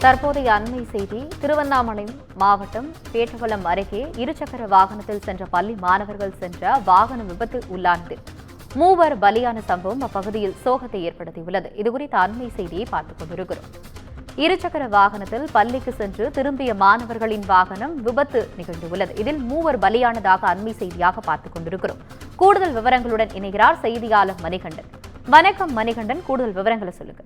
தற்போதைய அண்மை செய்தி. திருவண்ணாமலை மாவட்டம் பேட்டவளம் அருகே இருசக்கர வாகனத்தில் சென்ற பள்ளி மாணவர்கள் சென்ற வாகன விபத்து உள்ளானது. மூவர் பலியான சம்பவம் அப்பகுதியில் சோகத்தை ஏற்படுத்தியுள்ளது. இதுகுறித்த அண்மை செய்தியை பார்த்துக் கொண்டிருக்கிறோம். இருசக்கர வாகனத்தில் பள்ளிக்கு சென்று திரும்பிய மாணவர்களின் வாகனம் விபத்து நிகழ்ந்துள்ளது. இதில் மூவர் பலியானதாக அண்மை செய்தியாக பார்த்துக் கொண்டிருக்கிறோம். கூடுதல் விவரங்களுடன் இணைகிறார் செய்தியாளர் மணிகண்டன். வணக்கம் மணிகண்டன், கூடுதல் விவரங்களை சொல்லுங்க.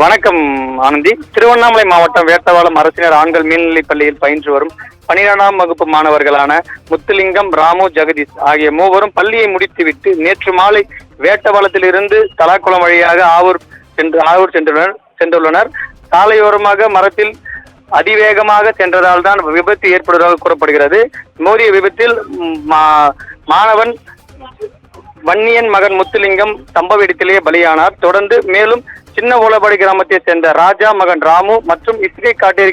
வணக்கம் ஆனந்தி. திருவண்ணாமலை மாவட்டம் வேட்டவாளம் அரசினர் ஆண்கள் மேல்நிலைப் பள்ளியில் பயின்று வரும் 12ஆம் வகுப்பு மாணவர்களான முத்துலிங்கம், ராமு, ஜெகதீஷ் ஆகிய மூவரும் பள்ளியை முடித்துவிட்டு நேற்று மாலை வேட்டவாளத்திலிருந்து தலாக்குளம் வழியாக ஆவூர் சென்றுள்ளனர். சாலையோரமாக மரத்தில் அதிவேகமாக சென்றதால் தான் விபத்து ஏற்படுவதாக கூறப்படுகிறது. மோதிய விபத்தில் மாணவன் வன்னியன் மகன் முத்துலிங்கம் சம்பவ இடத்திலேயே பலியானார். தொடர்ந்து மேலும் சின்ன ஓலபாடி கிராமத்தைச் சேர்ந்த ராஜா மகன் ராமு மற்றும் இசுகை காட்டேரி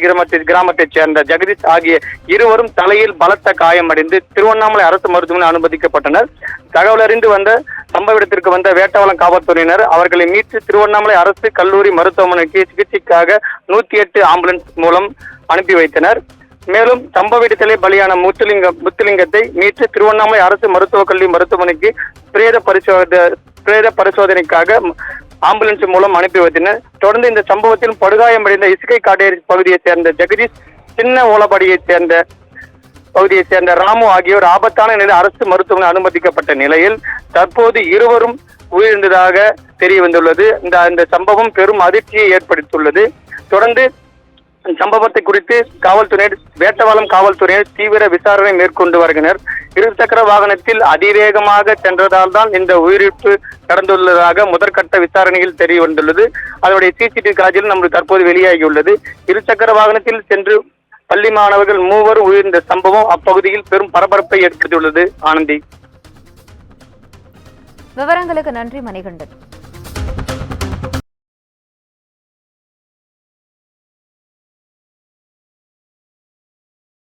கிராமத்தைச் சேர்ந்த ஜெகதீஷ் ஆகிய இருவரும் தலையில் பலத்த காயமடைந்து திருவண்ணாமலை அரசு மருத்துவமனை அனுமதிக்கப்பட்டனர். தகவல் அறிந்து வந்த சம்பவ இடத்திற்கு வந்த வேட்டவாளம் காவல்துறையினர் அவர்களை மீட்டு திருவண்ணாமலை அரசு கல்லூரி மருத்துவமனைக்கு சிகிச்சைக்காக 108 ஆம்புலன்ஸ் மூலம் அனுப்பி வைத்தனர். மேலும் சம்பவ இடத்திலே பலியான முத்துலிங்கத்தை மீட்டு திருவண்ணாமலை அரசு மருத்துவக் கல்லூரி மருத்துவமனைக்கு பிரேத பரிசோதனைக்காக ஆம்புலன்ஸ் மூலம் அனுப்பி வைத்தனர். தொடர்ந்து இந்த சம்பவத்தில் படுகாயமடைந்த இசுகை காட்டேரி பகுதியைச் சேர்ந்த ஜெகதீஷ், சின்ன ஓலபாடியைச் சேர்ந்த ராமு ஆகியோர் ஆபத்தான நிலையில் அரசு மருத்துவமனை அனுமதிக்கப்பட்ட நிலையில் தற்போது இருவரும் உயிரிழந்ததாக தெரிய வந்துள்ளது. இந்த சம்பவம் பெரும் அதிர்ச்சியை ஏற்படுத்தியுள்ளது. தொடர்ந்து சம்பவத்தை குறித்து வேட்டவாளம் காவல்துறையினர் தீவிர விசாரணை மேற்கொண்டு வருகின்றனர். இருசக்கர வாகனத்தில் அதிவேகமாக சென்றதால் தான் இந்த உயிரிழப்பு நடந்துள்ளதாக முதற்கட்ட விசாரணையில் தெரிய வந்துள்ளது. அதனுடைய சிசிடிவி காட்சியில் நமக்கு தற்போது வெளியாகியுள்ளது. இருசக்கர வாகனத்தில் சென்று பள்ளி மாணவர்கள் மூவர் உயிர்ந்த சம்பவம் அப்பகுதியில் பெரும் பரபரப்பை ஏற்படுத்தியுள்ளது. ஆனந்தி, விவரங்களுக்கு நன்றி மணிகண்டன்.